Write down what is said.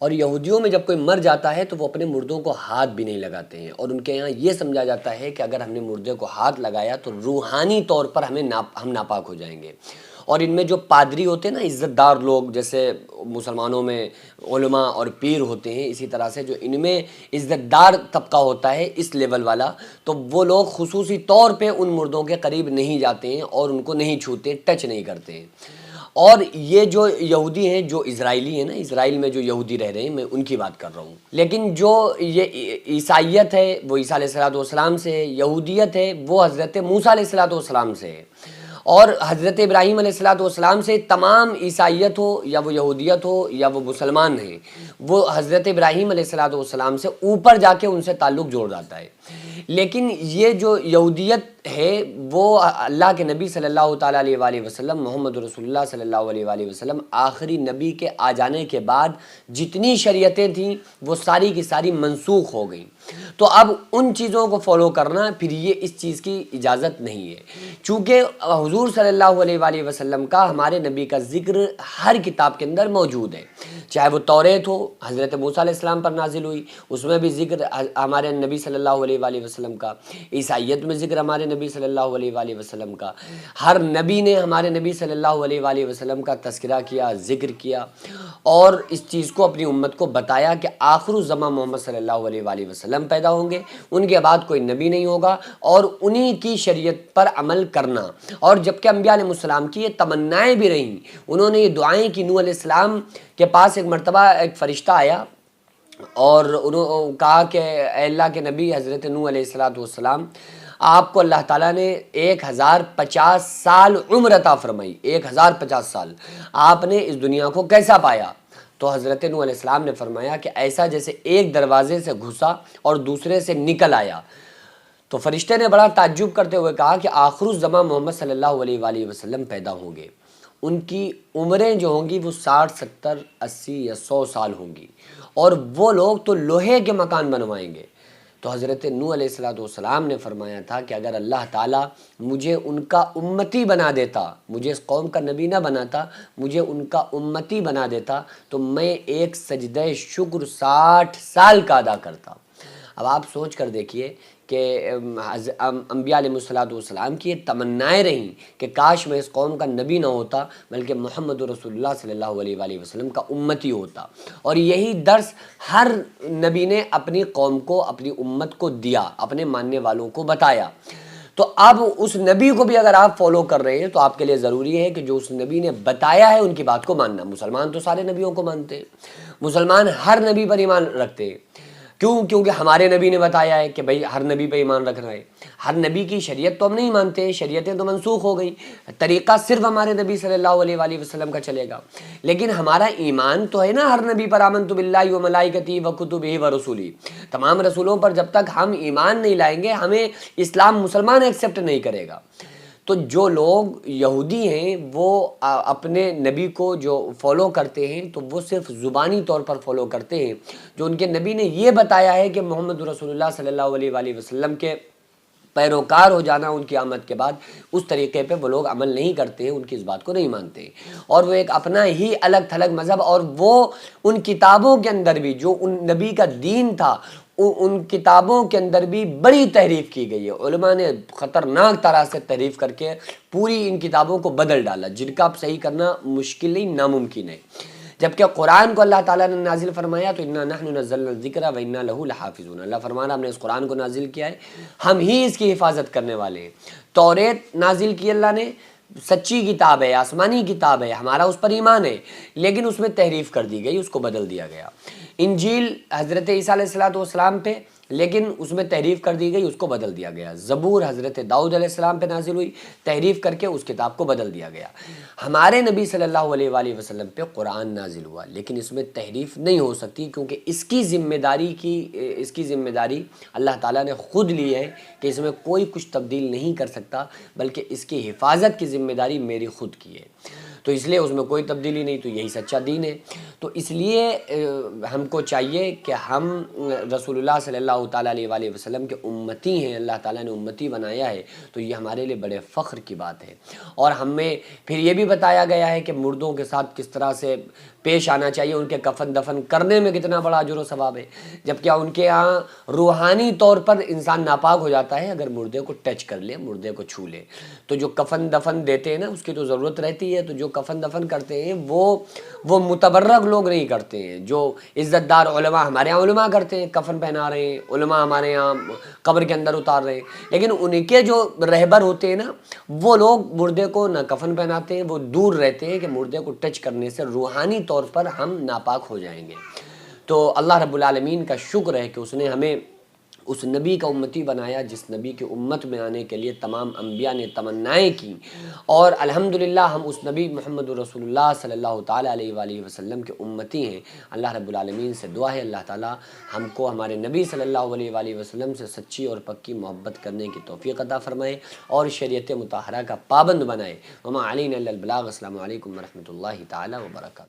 اور یہودیوں میں جب کوئی مر جاتا ہے تو وہ اپنے مردوں کو ہاتھ بھی نہیں لگاتے ہیں، اور ان کے یہاں یہ سمجھا جاتا ہے کہ اگر ہم نے مردے کو ہاتھ لگایا تو روحانی طور پر ہم ناپاک ہو جائیں گے۔ اور ان میں جو پادری ہوتے ہیں نا، عزت دار لوگ، جیسے مسلمانوں میں علماء اور پیر ہوتے ہیں، اسی طرح سے جو ان میں عزت دار طبقہ ہوتا ہے اس لیول والا، تو وہ لوگ خصوصی طور پہ ان مردوں کے قریب نہیں جاتے ہیں اور ان کو نہیں چھوتے، ٹچ نہیں کرتے ہیں۔ اور یہ جو یہودی ہیں، جو اسرائیلی ہیں نا، اسرائیل میں جو یہودی رہ رہے ہیں، میں ان کی بات کر رہا ہوں، لیکن جو یہ عیسائیت ہے وہ عیسیٰ علیہ السلام سے ہے، یہودیت ہے وہ حضرت موسیٰ علیہ السلام سے ہے، اور حضرت ابراہیم علیہ السلام سے تمام عیسائیت ہو یا وہ یہودیت ہو یا وہ مسلمان ہیں، وہ حضرت ابراہیم علیہ السلام سے اوپر جا کے ان سے تعلق جوڑ جاتا ہے۔ لیکن یہ جو یہودیت ہے وہ اللہ کے نبی صلی اللہ تعالیٰ علیہ وآلہ وسلم، محمد رسول اللہ صلی اللہ علیہ وآلہ وسلم آخری نبی کے آ جانے کے بعد جتنی شریعتیں تھیں وہ ساری کی ساری منسوخ ہو گئیں، تو اب ان چیزوں کو فالو کرنا پھر یہ اس چیز کی اجازت نہیں ہے، چونکہ حضور صلی اللہ علیہ وآلہ وسلم کا، ہمارے نبی کا ذکر ہر کتاب کے اندر موجود ہے، چاہے وہ توریت ہو، حضرت موسیٰ علیہ السلام پر نازل ہوئی، اس میں بھی ذکر ہمارے نبی صلی اللہ علیہ وآلہ وسلم کا، عیسائیت میں ذکر ہمارے نبی صلی اللہ علیہ وآلہ وسلم کا، ہر نبی نے ہمارے نبی صلی اللہ علیہ وآلہ وسلم کا تذکرہ کیا، ذکر کیا، اور اس چیز کو اپنی امت کو بتایا کہ آخر الزمان محمد صلی اللہ علیہ وآلہ وسلم پیدا ہوں گے، ان کے بعد کوئی نبی نہیں ہوگا، اور انہی کی شریعت پر عمل کرنا۔ اور جبکہ انبیاء علیہ السلام کی یہ تمنائیں بھی رہیں، انہوں نے یہ دعائیں کی، نوح علیہ السلام کے پاس ایک مرتبہ ایک فرشتہ آیا اور انہوں نے کہا کہ اے اللہ کے نبی حضرت نوح علیہ السلام، آپ کو اللہ تعالیٰ نے 1050 سال عمر عطا فرمائی، 1050 سال، آپ نے اس دنیا کو کیسا پایا؟ تو حضرت نوح علیہ السلام نے فرمایا کہ ایسا جیسے ایک دروازے سے گھسا اور دوسرے سے نکل آیا۔ تو فرشتے نے بڑا تعجب کرتے ہوئے کہا کہ آخر الزمان محمد صلی اللہ علیہ وآلہ وسلم پیدا ہوں گے، ان کی عمریں جو ہوں گی وہ 60 70 80 یا 100 سال ہوں گی، اور وہ لوگ تو لوہے کے مکان بنوائیں گے۔ تو حضرت نوح علیہ السلام نے فرمایا تھا کہ اگر اللہ تعالیٰ مجھے ان کا امتی بنا دیتا، مجھے اس قوم کا نبی نہ بناتا، مجھے ان کا امتی بنا دیتا، تو میں ایک سجدہ شکر 60 سال کا ادا کرتا۔ اب آپ سوچ کر دیکھیے کہ انبیاء علیہ السلام کی یہ تمنائیں رہیں کہ کاش میں اس قوم کا نبی نہ ہوتا بلکہ محمد رسول اللہ صلی اللہ علیہ وآلہ وسلم کا امتی ہوتا، اور یہی درس ہر نبی نے اپنی قوم کو، اپنی امت کو دیا، اپنے ماننے والوں کو بتایا۔ تو اب اس نبی کو بھی اگر آپ فالو کر رہے ہیں تو آپ کے لیے ضروری ہے کہ جو اس نبی نے بتایا ہے ان کی بات کو ماننا۔ مسلمان تو سارے نبیوں کو مانتے ہیں، مسلمان ہر نبی پر ایمان رکھتے ہیں، کیونکہ ہمارے نبی نے بتایا ہے کہ بھئی ہر نبی پہ ایمان رکھنا ہے۔ ہر نبی کی شریعت تو ہم نہیں مانتے، شریعتیں تو منسوخ ہو گئی، طریقہ صرف ہمارے نبی صلی اللہ علیہ وآلہ وسلم کا چلے گا، لیکن ہمارا ایمان تو ہے نا ہر نبی پر، آمنت باللہ و ملائکتہ و کتبہ و رسولہ، تمام رسولوں پر جب تک ہم ایمان نہیں لائیں گے ہمیں اسلام مسلمان ایکسیپٹ نہیں کرے گا۔ تو جو لوگ یہودی ہیں وہ اپنے نبی کو جو فالو کرتے ہیں تو وہ صرف زبانی طور پر فالو کرتے ہیں، جو ان کے نبی نے یہ بتایا ہے کہ محمد رسول اللہ صلی اللہ علیہ وآلہ وسلم کے پیروکار ہو جانا ان کی آمد کے بعد، اس طریقے پہ وہ لوگ عمل نہیں کرتے ہیں، ان کی اس بات کو نہیں مانتے، اور وہ ایک اپنا ہی الگ تھلگ مذہب، اور وہ ان کتابوں کے اندر بھی جو ان نبی کا دین تھا ان کتابوں کے اندر بھی بڑی تحریف کی گئی ہے، علماء نے خطرناک طرح سے تحریف کر کے پوری ان کتابوں کو بدل ڈالا، جن کا صحیح کرنا مشکل نہیں، ناممکن ہے۔ جبکہ قرآن کو اللہ تعالیٰ نے نازل فرمایا تو انا نحن نزلنا الذکر و انا لہ لحافظون، اللہ فرمانا ہم نے اس قرآن کو نازل کیا ہے، ہم ہی اس کی حفاظت کرنے والے ہیں۔ توریت نازل کی اللہ نے، سچی کتاب ہے، آسمانی کتاب ہے، ہمارا اس پر ایمان ہے، لیکن اس میں تحریف کر دی گئی، اس کو بدل دیا گیا۔ انجیل حضرت عیسیٰ علیہ السلام پہ، لیکن اس میں تحریف کر دی گئی، اس کو بدل دیا گیا۔ زبور حضرت داؤد علیہ السلام پہ نازل ہوئی، تحریف کر کے اس کتاب کو بدل دیا گیا۔ ہمارے نبی صلی اللہ علیہ وآلہ وسلم پہ قرآن نازل ہوا، لیکن اس میں تحریف نہیں ہو سکتی، کیونکہ اس کی ذمہ داری اللہ تعالیٰ نے خود لی ہے کہ اس میں کوئی کچھ تبدیل نہیں کر سکتا، بلکہ اس کی حفاظت کی ذمہ داری میری خود کی ہے، تو اس لیے اس میں کوئی تبدیلی نہیں، تو یہی سچا دین ہے۔ تو اس لیے ہم کو چاہیے کہ ہم رسول اللہ صلی اللہ تعالیٰ علیہ وآلہ وسلم کے امتی ہیں، اللہ تعالیٰ نے امتی بنایا ہے، تو یہ ہمارے لیے بڑے فخر کی بات ہے۔ اور ہمیں پھر یہ بھی بتایا گیا ہے کہ مردوں کے ساتھ کس طرح سے پیش آنا چاہیے، ان کے کفن دفن کرنے میں کتنا بڑا اجر و ثواب ہے، جبکہ ان کے یہاں روحانی طور پر انسان ناپاک ہو جاتا ہے اگر مردے کو ٹچ کر لے، مردے کو چھو لے۔ تو جو کفن دفن دیتے ہیں نا اس کی تو ضرورت رہتی ہے، تو جو کفن دفن کرتے ہیں وہ متبرک لوگ نہیں کرتے ہیں، جو عزت دار علماء، ہمارے یہاں علماء کرتے ہیں، کفن پہنا رہے ہیں، علماء ہمارے یہاں قبر کے اندر اتار رہے ہیں، لیکن ان کے جو رہبر ہوتے ہیں نا وہ لوگ مردے کو نہ کفن پہناتے ہیں، وہ دور رہتے ہیں کہ مردے کو ٹچ کرنے سے روحانی طور پر ہم ناپاک ہو جائیں گے۔ تو اللہ رب العالمین کا شکر ہے کہ اس نے ہمیں اس نبی کا امتی بنایا جس نبی کے امت میں آنے کے لیے تمام انبیاء نے تمنائیں کی، اور الحمدللہ ہم اس نبی محمد رسول اللہ صلی اللہ تعالیٰ علیہ وآلہ وسلم کے امتی ہیں۔ اللہ رب العالمین سے دعا ہے اللہ تعالیٰ ہم کو ہمارے نبی صلی اللہ علیہ وآلہ وسلم سے سچی اور پکی محبت کرنے کی توفیق عطا فرمائے اور شریعت مطہرہ کا پابند بنائے۔ وما علینا الا البلاغ۔ السلام علیکم ورحمۃ اللہ تعالیٰ وبرکاتہ۔